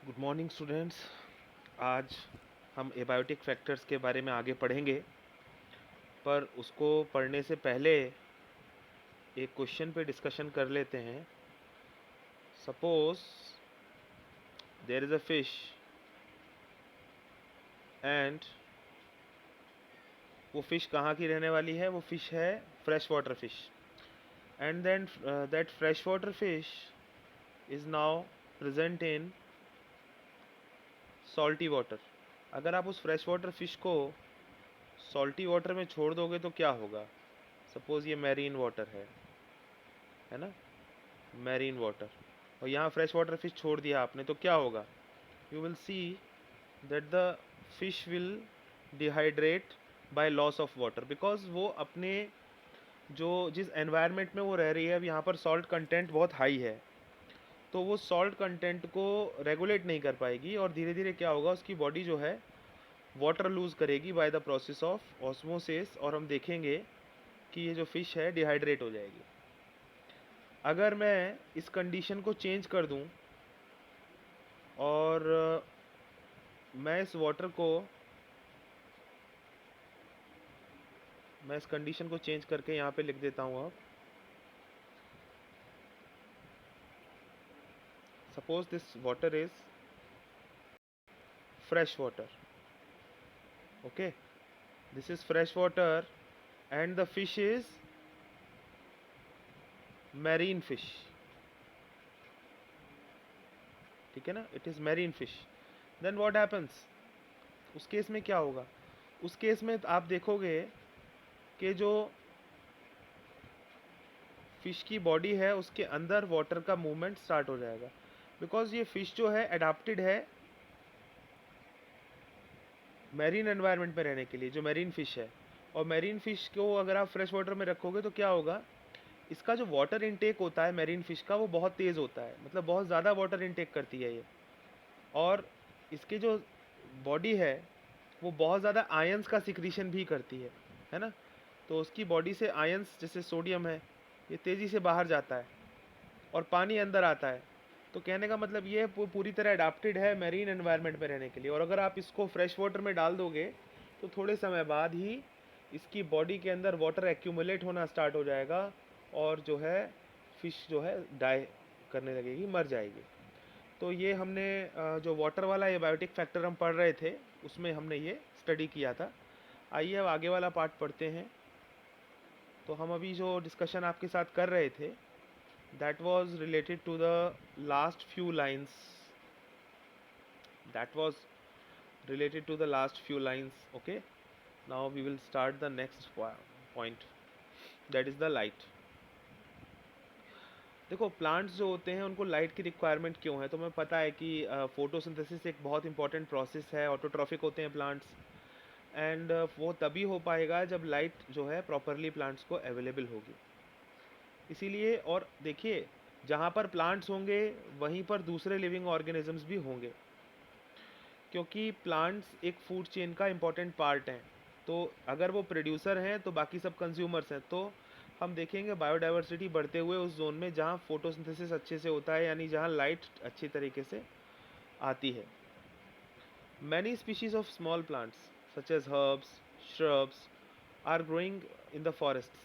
Good morning students. आज हम abiotic factors के बारे में आगे पढ़ेंगे, पर उसको पढ़ने से पहले एक क्वेश्चन पे डिस्कशन कर लेते हैं। Suppose there is a fish and वो फ़िश कहाँ की रहने वाली है? वो फ़िश है fresh water fish. And then that fresh water fish is now present in salty water. अगर आप उस फ्रेश वाटर फिश को सॉल्टी वाटर में छोड़ दोगे तो क्या होगा? सपोज़ ये मैरीन वाटर है ना, मैरीन वाटर, और यहाँ फ्रेश वाटर फिश छोड़ दिया आपने तो क्या होगा? You will see that the fish will dehydrate by loss of water, because वो अपने जो जिस एनवायरनमेंट में वो रह रही है, अब यहाँ पर सॉल्ट कंटेंट बहुत हाई है, तो वो सॉल्ट कंटेंट को रेगुलेट नहीं कर पाएगी और धीरे धीरे क्या होगा, उसकी बॉडी जो है वाटर लूज़ करेगी by the process of osmosis, और हम देखेंगे कि ये जो फ़िश है डिहाइड्रेट हो जाएगी। अगर मैं इस कंडीशन को चेंज कर दूं और मैं इस वाटर को मैं इस कंडीशन को चेंज करके यहाँ पे लिख देता हूँ। अब suppose this water is fresh water, okay, this is fresh water and the fish is marine fish, ठीक है ना, it is marine fish. Then what happens? उस केस में क्या होगा? उस केस में आप देखोगे कि जो फिश की बॉडी है उसके अंदर वाटर का मूवमेंट स्टार्ट हो जाएगा, बिकॉज ये फिश जो है अडाप्टेड है मैरीन एनवायरनमेंट में रहने के लिए, जो मैरीन फिश है। और मैरीन फिश को अगर आप फ्रेश वाटर में रखोगे तो क्या होगा? इसका जो वाटर इनटेक होता है मैरीन फिश का, वो बहुत तेज़ होता है, मतलब बहुत ज़्यादा वाटर इनटेक करती है ये। और इसकी जो बॉडी है वो बहुत ज़्यादा आयंस का सिक्रीशन भी करती है ना। तो उसकी बॉडी से आयंस, जैसे सोडियम है, ये तेज़ी से बाहर जाता है और पानी अंदर आता है। तो कहने का मतलब ये पूरी तरह अडाप्टेड है मैरीन एनवायरनमेंट में रहने के लिए। और अगर आप इसको फ्रेश वाटर में डाल दोगे तो थोड़े समय बाद ही इसकी बॉडी के अंदर वाटर एक्यूमुलेट होना स्टार्ट हो जाएगा और जो है फिश जो है डाई करने लगेगी, मर जाएगी। तो ये हमने जो वाटर वाला एबायोटिक फैक्टर हम पढ़ रहे थे उसमें हमने ये स्टडी किया था। आइए अब आगे वाला पार्ट पढ़ते हैं। तो हम अभी जो डिस्कशन आपके साथ कर रहे थे, that was related to the last few lines that was related to the last few lines. Okay, now we will start the next point, that is the light. देखो, प्लांट्स जो होते हैं उनको लाइट की रिक्वायरमेंट क्यों है? तो हमें पता है कि फोटोसिंथेसिस एक बहुत इंपॉर्टेंट प्रोसेस है, ऑटोट्रॉफिक होते हैं प्लांट्स, एंड वो तभी हो पाएगा जब लाइट जो है प्रॉपरली प्लांट्स को अवेलेबल होगी। इसीलिए, और देखिए, जहाँ पर प्लांट्स होंगे वहीं पर दूसरे लिविंग ऑर्गेनिजम्स भी होंगे, क्योंकि प्लांट्स एक फूड चेन का इम्पॉर्टेंट पार्ट हैं। तो अगर वो प्रोड्यूसर हैं तो बाकी सब कंज्यूमर्स हैं। तो हम देखेंगे बायोडाइवर्सिटी बढ़ते हुए उस जोन में जहाँ फोटोसिंथेसिस अच्छे से होता है, यानी जहाँ लाइट अच्छी तरीके से आती है। Many species of small plants such as herbs, shrubs are growing in the forests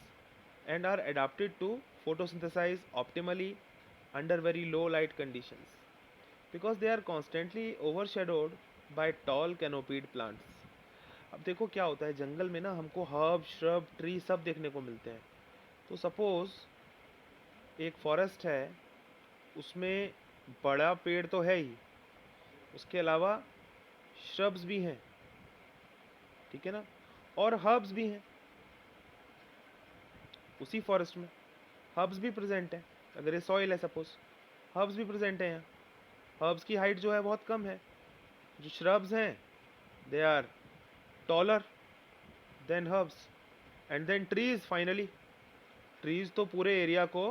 and are adapted to photosynthesize optimally under very low light conditions, because they are constantly overshadowed by tall canopied plants. अब देखो क्या होता है, जंगल में ना हमको herb, shrub, tree सब देखने को मिलते हैं। तो सपोज एक फॉरेस्ट है, उसमें बड़ा पेड़ तो है ही, उसके अलावा श्रब्स भी हैं, ठीक है ना, और हर्ब्स भी हैं। उसी फॉरेस्ट में हर्ब्स भी प्रेजेंट हैं। अगर ये सॉइल है सपोज, हर्ब्स भी प्रेजेंट हैं यहाँ। हर्ब्स की हाइट जो है बहुत कम है। जो श्रब्स हैं they are taller than herbs, and then trees finally. Trees तो पूरे एरिया को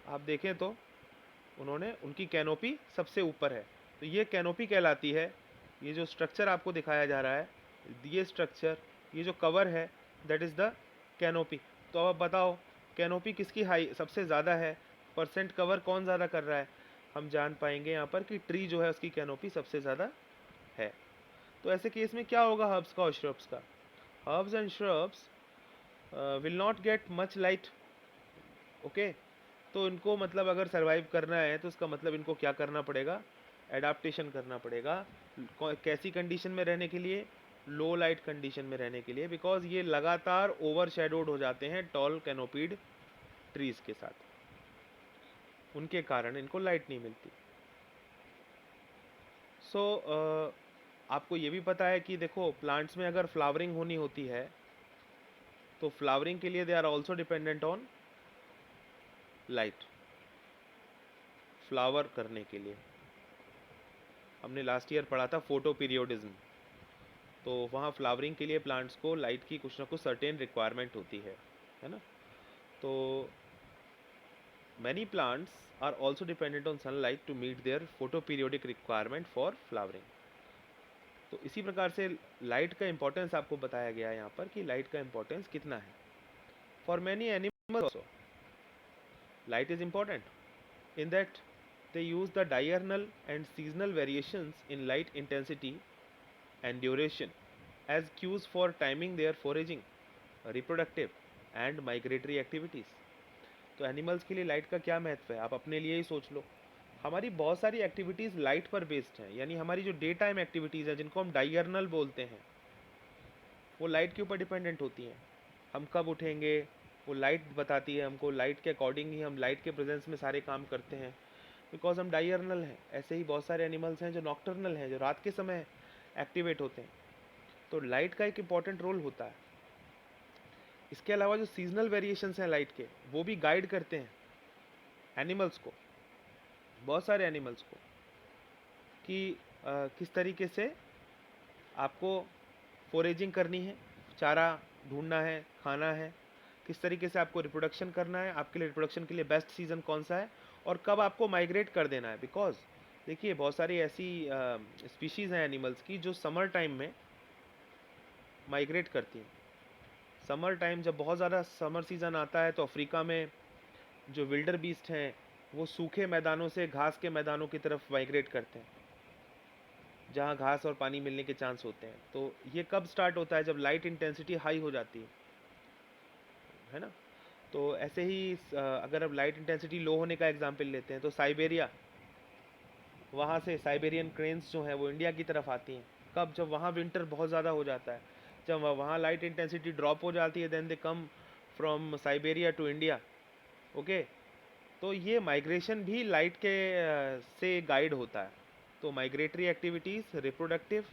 आप देखें तो उन्होंने, उनकी कैनोपी सबसे ऊपर है। तो ये कैनोपी कहलाती है। ये जो स्ट्रक्चर आपको दिखाया जा रहा है, ये स्ट्रक्चर, ये जो कवर है, दैट इज़ द कैनोपी। तो अब बताओ कैनोपी किसकी हाई सबसे ज़्यादा है, परसेंट कवर कौन ज़्यादा कर रहा है? हम जान पाएंगे यहाँ पर कि ट्री जो है उसकी कैनोपी सबसे ज़्यादा है। तो ऐसे केस में क्या होगा हर्ब्स का और श्रब्स का? Herbs and shrubs will not get much light. Okay, तो इनको मतलब अगर सरवाइव करना है तो इसका मतलब इनको क्या करना पड़ेगा? एडाप्टेशन करना पड़ेगा। कैसी कंडीशन में रहने के लिए? लो लाइट कंडीशन में रहने के लिए, बिकॉज ये लगातार ओवर शेडोड हो जाते हैं टॉल कैनोपीड ट्रीज के साथ, उनके कारण इनको लाइट नहीं मिलती। सो आपको ये भी पता है कि देखो प्लांट्स में अगर फ्लावरिंग होनी होती है तो फ्लावरिंग के लिए they are also dependent on light. Flower करने के लिए हमने लास्ट ईयर पढ़ा था फोटो पीरियोडिज्म, तो वहाँ फ्लावरिंग के लिए प्लांट्स को लाइट की कुछ ना कुछ सर्टेन रिक्वायरमेंट होती है ना। तो many plants are also dependent on sunlight to meet their photoperiodic requirement for flowering. तो इसी प्रकार से लाइट का इंपॉर्टेंस आपको बताया गया है यहाँ पर कि लाइट का इंपॉर्टेंस कितना है। For many animals also light is important in that they use the diurnal and seasonal variations in light intensity and duration as cues for timing their foraging, reproductive and migratory activities। तो animals के लिए light का क्या महत्व है आप अपने लिए ही सोच लो। हमारी बहुत सारी एक्टिविटीज़ लाइट पर बेस्ड हैं, यानी हमारी जो डे टाइम एक्टिविटीज़ हैं जिनको हम डायर्नल बोलते हैं वो लाइट के ऊपर डिपेंडेंट होती हैं। हम कब उठेंगे वो लाइट बताती है हमको, लाइट के अकॉर्डिंग ही हम लाइट के प्रेजेंस में सारे काम करते हैं, बिकॉज हम डायर्नल हैं। ऐसे ही बहुत सारे एनिमल्स हैं जो नॉक्टर्नल हैं, जो रात के समय एक्टिवेट होते हैं। तो लाइट का एक इम्पॉर्टेंट रोल होता है। इसके अलावा जो सीजनल वेरिएशंस हैं लाइट के, वो भी गाइड करते हैं एनिमल्स को, बहुत सारे एनिमल्स को, कि किस तरीके से आपको फोरेजिंग करनी है, चारा ढूंढना है, खाना है, किस तरीके से आपको रिप्रोडक्शन करना है, आपके लिए रिप्रोडक्शन के लिए बेस्ट सीज़न कौन सा है, और कब आपको माइग्रेट कर देना है। बिकॉज देखिए बहुत सारी ऐसी स्पीशीज़ हैं एनिमल्स की जो समर टाइम में माइग्रेट करती हैं। समर टाइम जब बहुत ज़्यादा समर सीज़न आता है तो अफ्रीका में जो विल्डर बीस्ट हैं वो सूखे मैदानों से घास के मैदानों की तरफ माइग्रेट करते हैं जहाँ घास और पानी मिलने के चांस होते हैं। तो ये कब स्टार्ट होता है? जब लाइट इंटेंसिटी हाई हो जाती है ना। तो ऐसे ही अगर अब लाइट इंटेंसिटी लो होने का एग्जांपल लेते हैं तो साइबेरिया, वहाँ से साइबेरियन क्रेन्स जो हैं वो इंडिया की तरफ आती हैं। कब? जब वहाँ विंटर बहुत ज़्यादा हो जाता है, जब वहाँ लाइट इंटेंसिटी ड्रॉप हो जाती है, then they come from Siberia to India. Okay, तो ये माइग्रेशन भी लाइट के से गाइड होता है। तो migratory activities, reproductive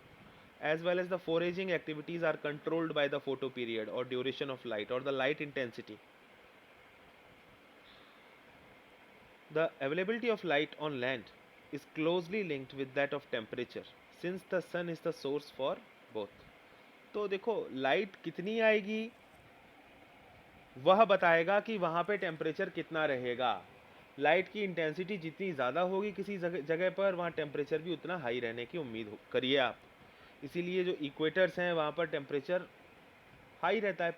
as well as the foraging activities are controlled by the photo period or duration of light or the light intensity. The availability of light on land is closely linked with that of temperature since the sun is the source for both. तो देखो light कितनी आएगी वह बताएगा कि वहाँ पे temperature कितना रहेगा। लाइट की इंटेंसिटी जितनी ज़्यादा होगी किसी जगह पर, वहाँ टेम्परेचर भी उतना हाई रहने की उम्मीद करिए आप। इसीलिए जो इक्वेटर्स हैं वहाँ पर टेम्परेचर हाई रहता है,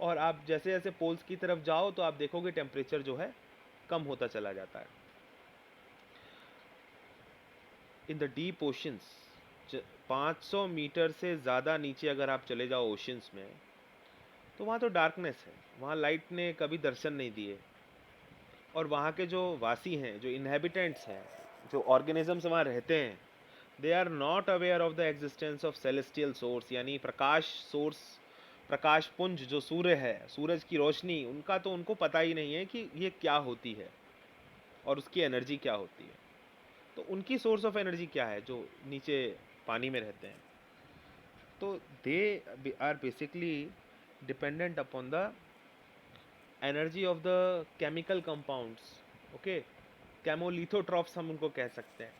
और आप जैसे जैसे पोल्स की तरफ जाओ तो आप देखोगे टेम्परेचर जो है कम होता चला जाता है। In the deep oceans 500 meter से ज़्यादा नीचे अगर आप चले जाओ ओशंस में तो वहाँ तो डार्कनेस है, वहाँ लाइट ने कभी दर्शन नहीं दिए। और वहाँ के जो वासी हैं, जो इनहेबिटेंट्स हैं, जो ऑर्गेनिजम्स वहाँ रहते हैं, they are not aware of the existence of celestial source, यानी प्रकाश सोर्स, प्रकाश पुंज जो सूर्य है, सूरज की रोशनी, उनका तो उनको पता ही नहीं है कि ये क्या होती है और उसकी एनर्जी क्या होती है। तो उनकी सोर्स ऑफ एनर्जी क्या है? जो नीचे पानी में रहते हैं। तो they are basically dependent upon the energy of the chemical compounds. Okay, chemolithotrophs हम उनको कह सकते हैं।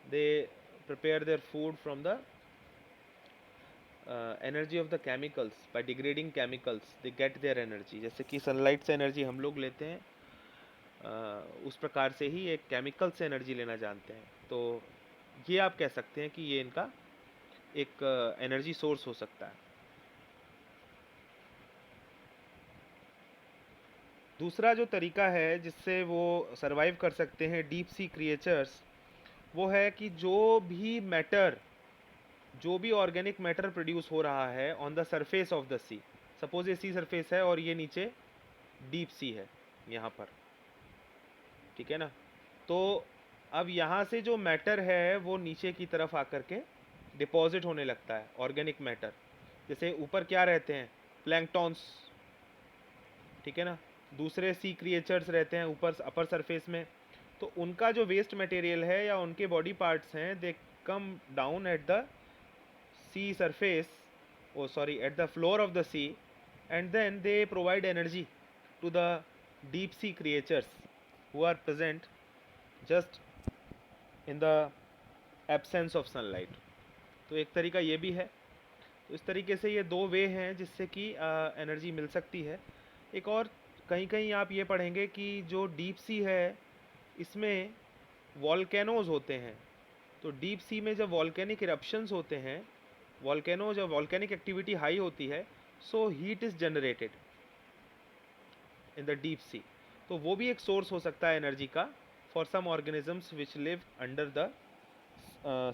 They prepare their food from the energy of the chemicals, by degrading chemicals they get their energy. जैसे कि सनलाइट से energy हम लोग लेते हैं, उस प्रकार से ही एक केमिकल से एनर्जी लेना जानते हैं। तो ये आप कह सकते हैं कि ये इनका एक एनर्जी सोर्स हो सकता है। दूसरा जो तरीका है जिससे वो सरवाइव कर सकते हैं डीप सी क्रिएचर्स, वो है कि जो भी ऑर्गेनिक मैटर प्रोड्यूस हो रहा है on the surface of the sea, suppose ये सी सरफेस है और ये नीचे डीप सी है यहाँ पर, ठीक है ना। तो अब यहाँ से जो मैटर है वो नीचे की तरफ आकर के डिपॉजिट होने लगता है, ऑर्गेनिक मैटर। जैसे ऊपर क्या रहते हैं, प्लैंकटॉन्स, ठीक है ना, दूसरे सी क्रिएचर्स रहते हैं ऊपर अपर सरफेस में। तो उनका जो वेस्ट मटेरियल है या उनके बॉडी पार्ट्स हैं, they come down at the sea surface, oh sorry, at the floor of the sea, and then they provide energy to the deep sea creatures who are present just in the absence of sunlight. तो एक तरीका ये भी है। तो इस तरीके से ये दो वे हैं जिससे कि एनर्जी मिल सकती है। एक और कहीं कहीं आप ये पढ़ेंगे कि जो डीप सी है इसमें वॉल्केनोज होते हैं। तो डीप सी में जब वॉल्केनिक इरप्शंस होते हैं, वॉल्केनो जब वॉल्केनिक एक्टिविटी हाई होती है, so heat is generated in the deep sea. तो वो भी एक सोर्स हो सकता है एनर्जी का for some organisms which live under the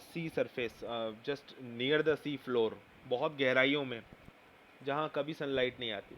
sea surface, just near the sea floor, बहुत गहराइयों में जहाँ कभी सनलाइट नहीं आती।